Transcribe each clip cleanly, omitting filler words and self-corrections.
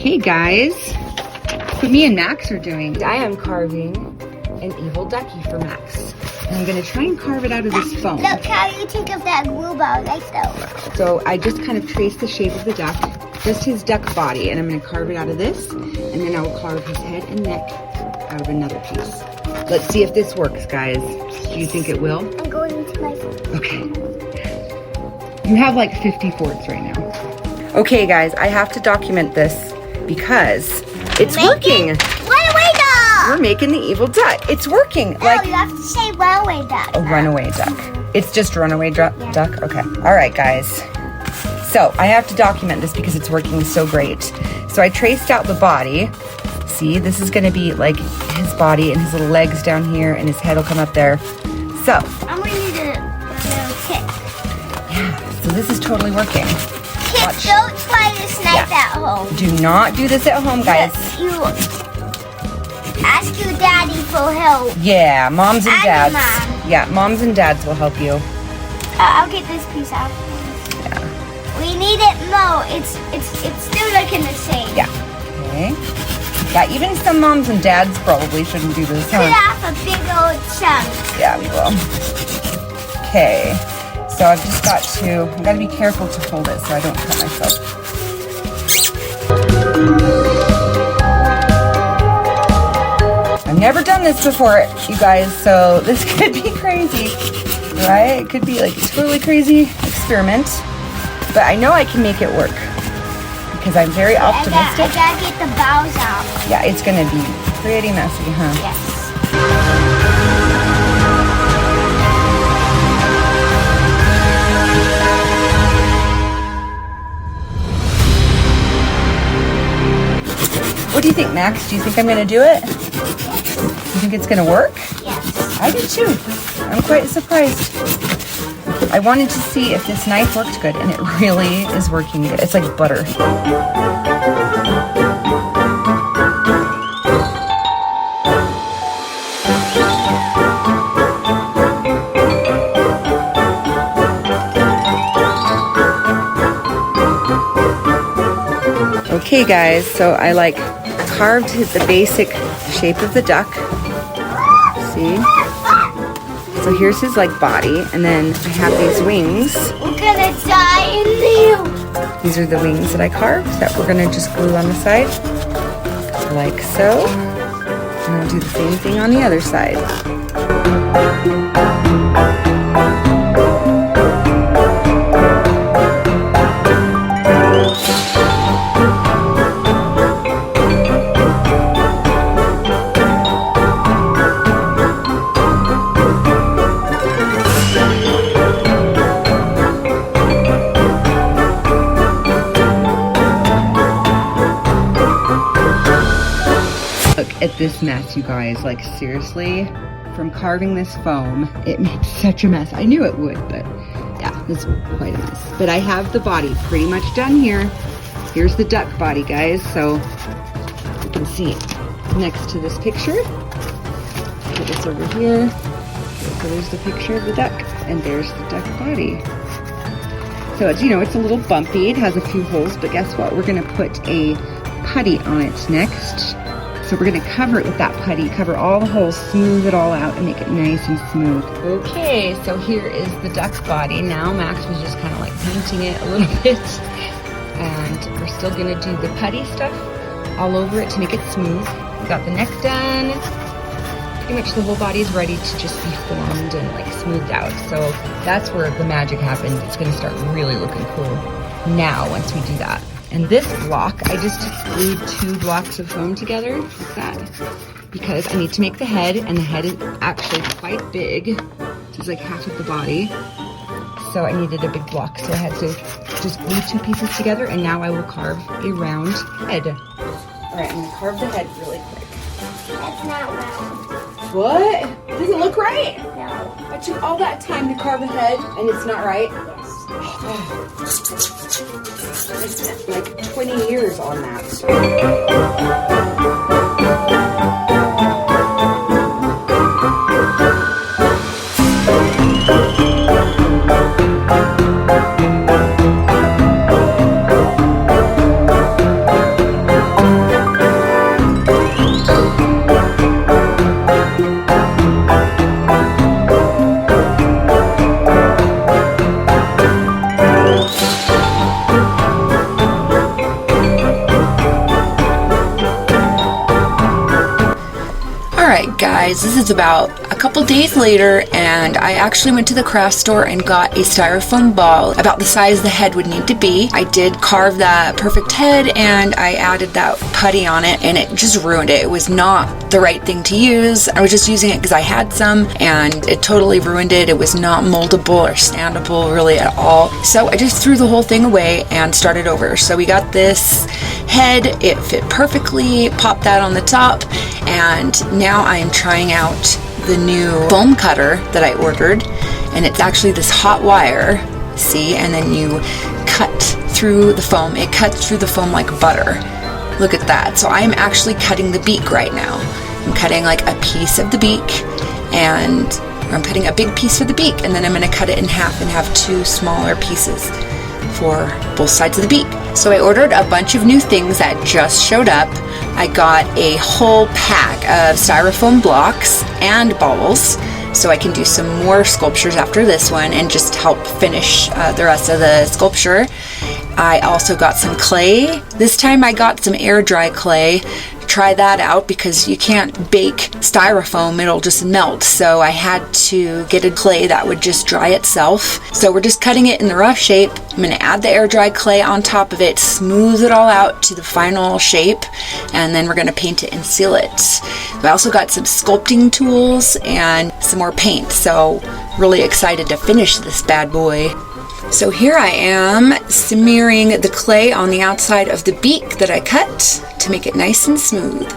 Okay guys, what me and Max are doing, I am carving an evil ducky for Max. And I'm gonna try and carve it out of this foam. Look how you take off that glue ball like so. So I just kind of traced the shape of the duck, just his duck body, and I'm gonna carve it out of this, and then I will carve his head and neck out of another piece. Let's see if this works, guys. Do you think it will? I'm going to my phone. Okay. You have like 50 forks right now. Okay guys, I have to document this because it's working. Runaway duck! We're making the evil duck. It's working. No, you have to say runaway duck. A runaway duck. It's just runaway duck? Okay. All right, guys. So I have to document this because it's working so great. So I traced out the body. See, this is gonna be like his body and his little legs down here and his head will come up there. So. I'm going to do the kick. Yeah, so this is totally working. Kids, don't try this knife at home. Do not do this at home, guys. You ask your daddy for help. Yeah, moms and dads. Mom. Yeah, moms and dads will help you. I'll get this piece out. Yeah. We need it more. It's still looking the same. Yeah. Okay. Yeah, even some moms and dads probably shouldn't do this, huh? Cut off a big old chunk. Yeah, we will. Okay. So I've just got to, I've got to be careful to hold it so I don't cut myself. I've never done this before, you guys, so this could be crazy, right? It could be like a totally crazy experiment, but I know I can make it work because I'm very optimistic. I gotta get the boughs out. Yeah, it's gonna be pretty messy, huh? Yes. What do you think, Max? Do you think I'm going to do it? You think it's going to work? Yes. I do too. I'm quite surprised. I wanted to see if this knife worked good, and it really is working good. It's like butter. Okay guys, so I like carved the basic shape of the duck. See? So here's his like body, and then I have these wings. We're gonna die in there. These are the wings that I carved that we're gonna just glue on the side, like so. And I'll do the same thing on the other side. At this mess, you guys, like seriously, from carving this foam, it made such a mess. I knew it would, but yeah, it's quite a mess. But I have the body pretty much done here. Here's the duck body, guys, so you can see next to this picture. Put this over here. So there's the picture of the duck, and there's the duck body. So it's, you know, it's a little bumpy. It has a few holes, but guess what? We're gonna put a putty on it next. So we're gonna cover it with that putty, cover all the holes, smooth it all out, and make it nice and smooth. Okay, so here is the duck body. Now Max was just kind of like painting it a little bit. And we're still gonna do the putty stuff all over it to make it smooth. We got the neck done. Pretty much the whole body is ready to just be formed and like smoothed out. So that's where the magic happens. It's gonna start really looking cool now once we do that. And this block, I just glued 2 blocks of foam together, like that, because I need to make the head, and the head is actually quite big. It's like half of the body. So I needed a big block, so I had to just glue 2 pieces together, and now I will carve a round head. All right, I'm gonna carve the head really quick. That's not round. What? Does it look right? No. I took all that time to carve a head, and it's not right? Yes. I spent like 20 years on that. Alright guys, this is about a couple days later, and I actually went to the craft store and got a styrofoam ball about the size the head would need to be. I did carve that perfect head and I added that putty on it, and it just ruined it. It was not the right thing to use. I was just using it because I had some, and it totally ruined it. It was not moldable or sandable really at all. So I just threw the whole thing away and started over. So we got this head, it fit perfectly, popped that on the top, and now I am trying out the new foam cutter that I ordered, and it's actually this hot wire, see, and then you cut through the foam. It cuts through the foam like butter. Look at that. So I'm actually cutting the beak right now. I'm cutting like a piece of the beak, and I'm cutting a big piece of the beak, and then I'm going to cut it in half and have two smaller pieces for both sides of the beak. So I ordered a bunch of new things that just showed up. I got a whole pack of styrofoam blocks and balls, so I can do some more sculptures after this one and just help finish the rest of the sculpture. I also got some clay. This time I got some air dry clay. Try that out because you can't bake styrofoam, it'll just melt. So I had to get a clay that would just dry itself. So we're just cutting it in the rough shape. I'm going to add the air dry clay on top of it, smooth it all out to the final shape, and then we're going to paint it and seal it. I also got some sculpting tools and some more paint, so really excited to finish this bad boy. So here I am smearing the clay on the outside of the beak that I cut to make it nice and smooth.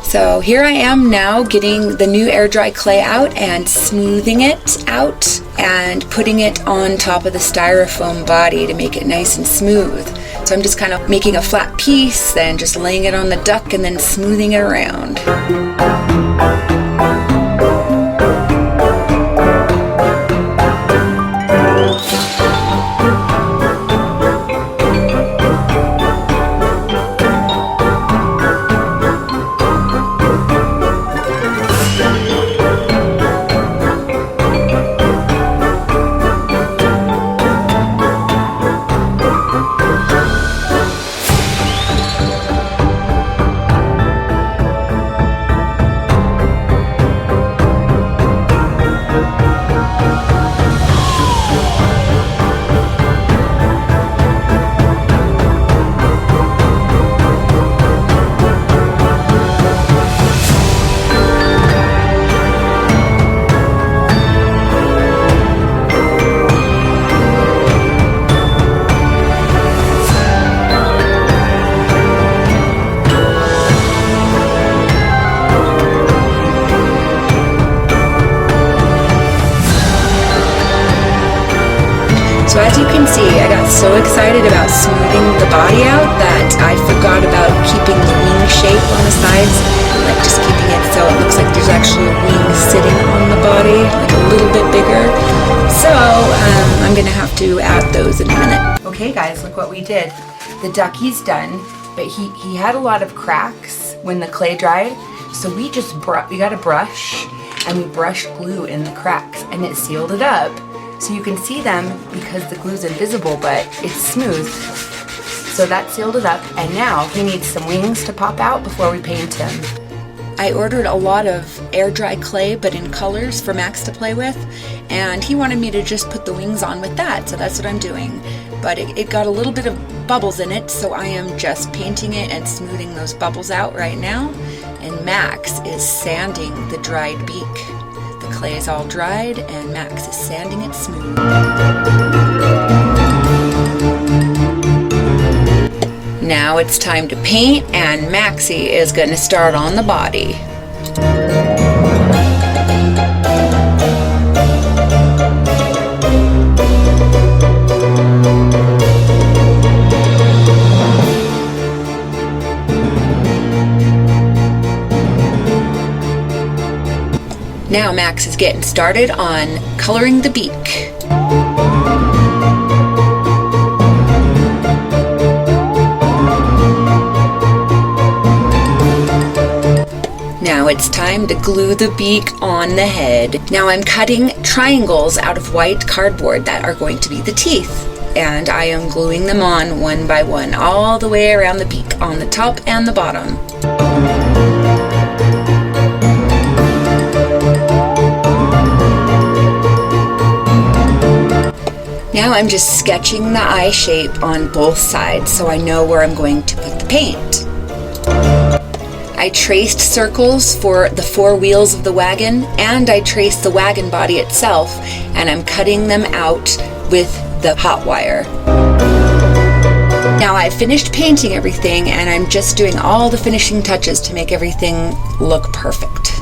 So here I am now getting the new air dry clay out and smoothing it out and putting it on top of the styrofoam body to make it nice and smooth. So I'm just kind of making a flat piece and just laying it on the duck and then smoothing it around. So as you can see, I got so excited about smoothing the body out that I forgot about keeping the wing shape on the sides, like just keeping it so it looks like there's actually a wing sitting on the body, like a little bit bigger. So I'm gonna have to add those in a minute. Okay guys, look what we did. The duckie's done, but he had a lot of cracks when the clay dried, so we got a brush and we brush glue in the cracks, and it sealed it up. So you can see them because the glue's invisible, but it's smooth. So that sealed it up, and now he needs some wings to pop out before we paint him. I ordered a lot of air dry clay, but in colors for Max to play with, and he wanted me to just put the wings on with that, so that's what I'm doing. But it got a little bit of bubbles in it, so I am just painting it and smoothing those bubbles out right now. And Max is sanding the dried beak. The clay is all dried, and Max is sanding it smooth. Now it's time to paint, and Maxie is going to start on the body. Now Max is getting started on coloring the beak. Now it's time to glue the beak on the head. Now I'm cutting triangles out of white cardboard that are going to be the teeth. And I am gluing them on one by one all the way around the beak on the top and the bottom. Now I'm just sketching the eye shape on both sides so I know where I'm going to put the paint. I traced circles for the 4 wheels of the wagon, and I traced the wagon body itself, and I'm cutting them out with the hot wire. Now I've finished painting everything, and I'm just doing all the finishing touches to make everything look perfect.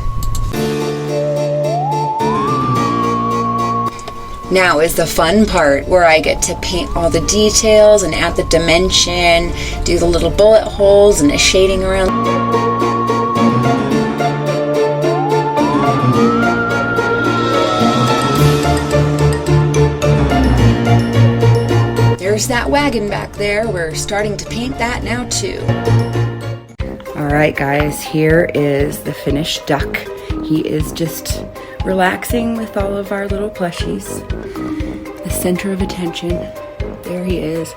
Now is the fun part where I get to paint all the details and add the dimension, do the little bullet holes and the shading around. There's that wagon back there. We're starting to paint that now too. All right, guys, here is the finished duck. He is just relaxing with all of our little plushies. The center of attention. There he is.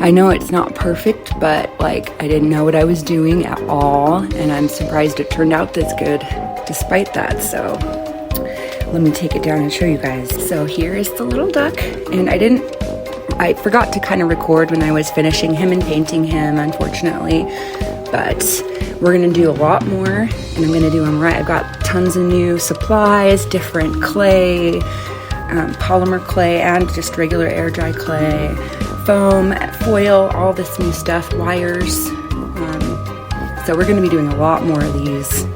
I know it's not perfect, but like I didn't know what I was doing at all, and I'm surprised it turned out this good despite that. So let me take it down and show you guys. So here is the little duck, and I forgot to kind of record when I was finishing him and painting him, unfortunately, but we're gonna do a lot more, and I'm gonna do them right. I've got tons of new supplies, different clay, polymer clay, and just regular air dry clay, foam, foil, all this new stuff, wires. So we're gonna be doing a lot more of these.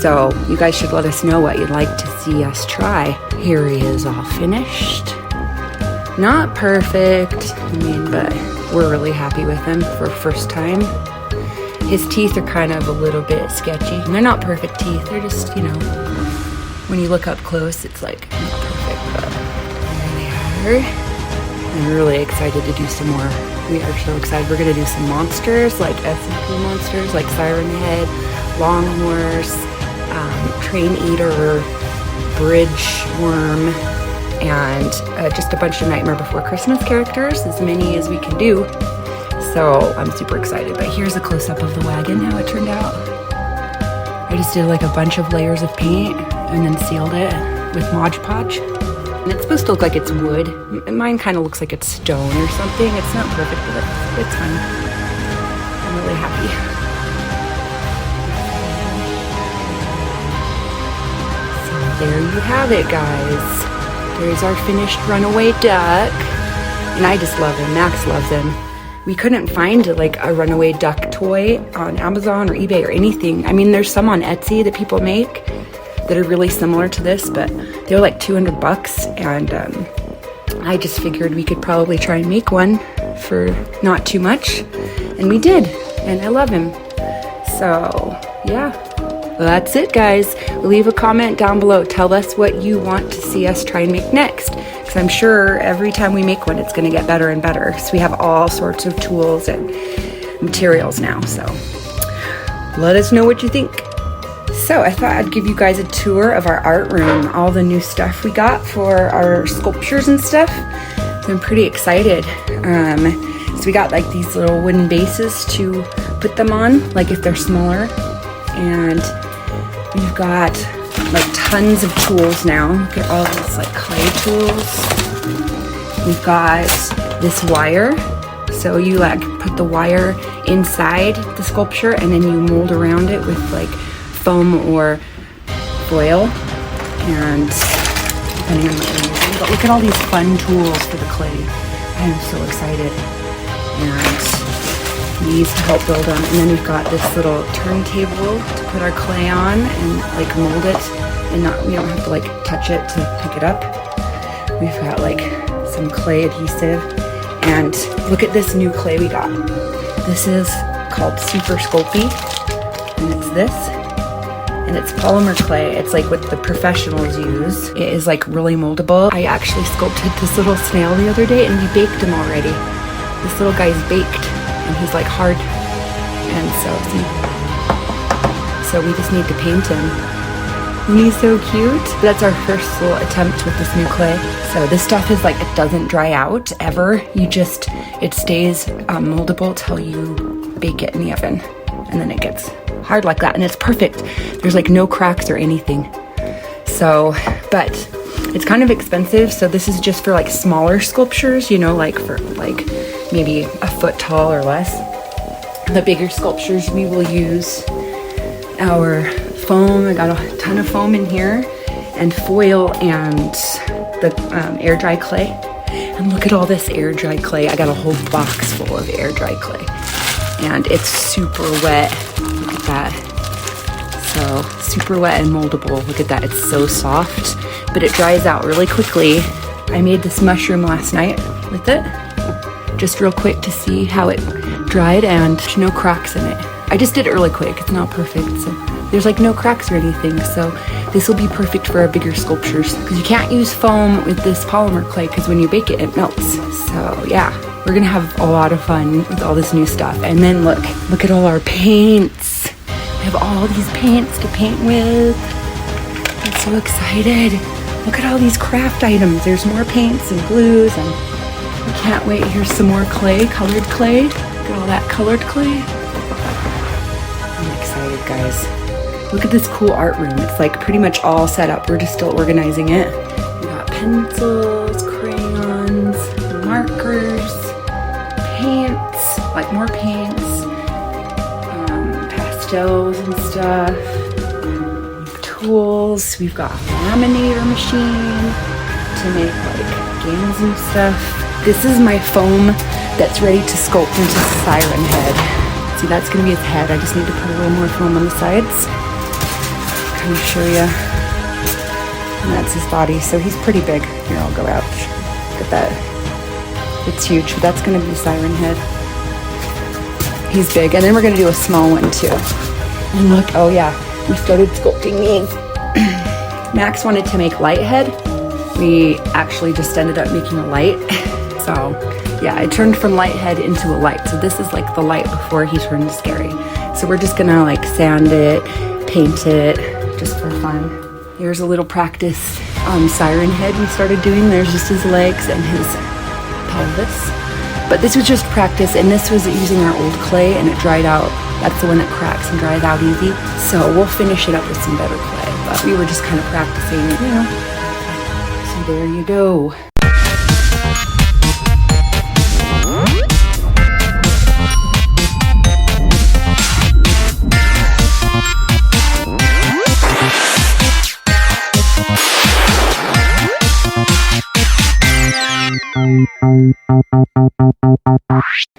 So you guys should let us know what you'd like to see us try. Here he is all finished. Not perfect, but we're really happy with him for first time. His teeth are kind of a little bit sketchy. And they're not perfect teeth, they're just, when you look up close, it's like not perfect, but there they are. I'm really excited to do some more. We are so excited. We're gonna do some monsters, like SCP monsters, like Siren Head, Long Horse, Train Eater, Bridge Worm, and just a bunch of Nightmare Before Christmas characters, as many as we can do. So I'm super excited. But here's a close-up of the wagon, how it turned out. I just did like a bunch of layers of paint and then sealed it with Mod Podge. And it's supposed to look like it's wood. Mine kind of looks like it's stone or something. It's not perfect, but it's fine. I'm really happy. So there you have it, guys. There's our finished Runaway duck. And I just love him. Max loves him. We couldn't find like a Runaway duck toy on Amazon or eBay or anything. I mean, there's some on Etsy that people make that are really similar to this, but they're like $200, and I just figured we could probably try and make one for not too much, and we did, and I love him. So yeah, well, that's it, guys. Leave a comment down below. Tell us what you want to see us try and make next, because I'm sure every time we make one it's going to get better and better. So we have all sorts of tools and materials now, so let us know what you think. So I thought I'd give you guys a tour of our art room, all the new stuff we got for our sculptures and stuff. So I'm pretty excited. So we got like these little wooden bases to put them on, like if they're smaller. And we've got like tons of tools now. Look at all these like clay tools. We've got this wire. So you like put the wire inside the sculpture and then you mold around it with like foam or foil, and depending on what you're using. But look at all these fun tools for the clay. I am so excited. And these to help build them. And then we've got this little turntable to put our clay on and like mold it, and we don't have to like touch it to pick it up. We've got like some clay adhesive, and look at this new clay we got. This is called Super Sculpey, and it's this. And it's polymer clay. It's like what the professionals use. It is like really moldable. I actually sculpted this little snail the other day, and we baked him already. This little guy's baked, and he's like hard. And so we just need to paint him. And he's so cute. That's our first little attempt with this new clay. So this stuff is like, it doesn't dry out ever. It stays moldable till you bake it in the oven. And then it gets hard like that, and it's perfect. There's like no cracks or anything. So, but It's kind of expensive, so this is just for like smaller sculptures, you know, like for like maybe a foot tall or less. The bigger sculptures, we will use our foam. I got a ton of foam in here, and foil, and the air dry clay. And look at all this air dry clay. I got a whole box full of air dry clay, and it's super wet. Look at that. So super wet and moldable. Look at that. It's so soft, but it dries out really quickly. I made this mushroom last night with it, just real quick to see how it dried, and there's no cracks in it. I just did it really quick. It's not perfect, so there's like no cracks or anything. So this will be perfect for our bigger sculptures, because you can't use foam with this polymer clay, because when you bake it, it melts. So yeah, we're gonna have a lot of fun with all this new stuff. And then look at all our paints. We have all these paints to paint with. I'm so excited. Look at all these craft items. There's more paints and glues, and I can't wait. Here's some more clay, colored clay. Look at all that colored clay. I'm excited, guys. Look at this cool art room. It's like pretty much all set up. We're just still organizing it. We got pencils, crayons, markers, paints, like more paints, pastels and stuff, tools. We've got a laminator machine to make like games and stuff. This is my foam that's ready to sculpt into Siren Head. See, that's gonna be his head. I just need to put a little more foam on the sides. Kind of show you. And that's his body. So he's pretty big. Here, I'll go out. Look at that. It's huge. But that's gonna be Siren Head. He's big. And then we're gonna do a small one too. And look, oh yeah, we started sculpting these. Max wanted to make Light Head. We actually just ended up making a light. So yeah, I turned from light head into a light. So this is like the light before he turned scary. So we're just gonna like sand it, paint it, just for fun. Here's a little practice Siren Head we started doing. There's just his legs and his pelvis. But this was just practice, and this was using our old clay, and it dried out. That's the one that cracks and dries out easy. So we'll finish it up with some better clay. But we were just kind of practicing, you know. So there you go.